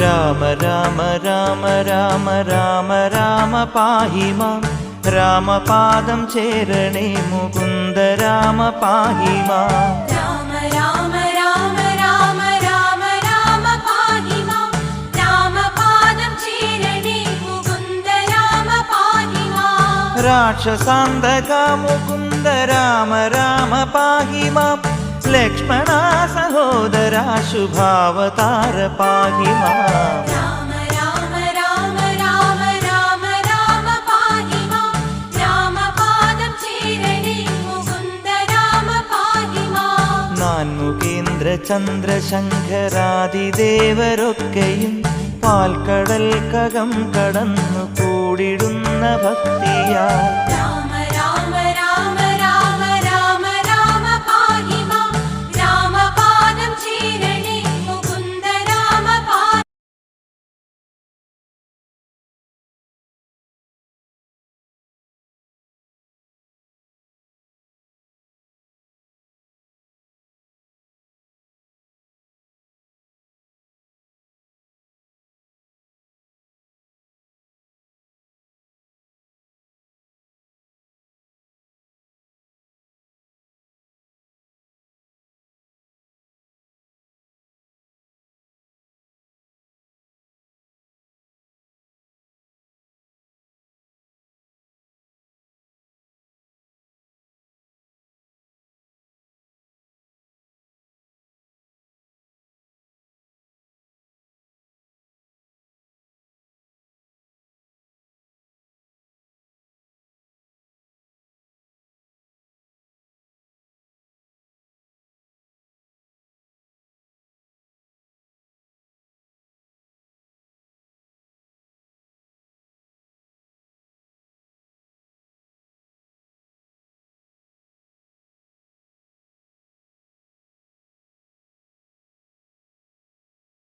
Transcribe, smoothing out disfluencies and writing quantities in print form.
രാമ രാമ രാമ രാമ രാമ രാമ പാഹി മാം രാമപാദം ചേരണേ മുകുന്ദ രാമ പാഹി മാം രാമ രാമ രാമ രാമ രാമ രാമ പാഹി മാം രാമപാദം ചേരണേ മുകുന്ദ രാമ പാഹി മാം രാക്ഷസാന്തക മുകുന്ദ രാമ രാമ പാഹി മാം ലക്ഷ്മണ സഹോദര ശുഭാവതാര പാഹി മാം രാമ രാമ രാമ രാമ രാമ രാമ പാഹി മാം രാമപാദം ചേരണേ മുകുന്ദ രാമ പാഹി മാം നാൻമുഖേന്ദ്ര ചന്ദ്രശങ്കരാദിദേവരൊക്കെയും പാൽക്കടൽ കകം കടന്നു കൂടിടുന്ന ഭക്തിയാൽ രാമ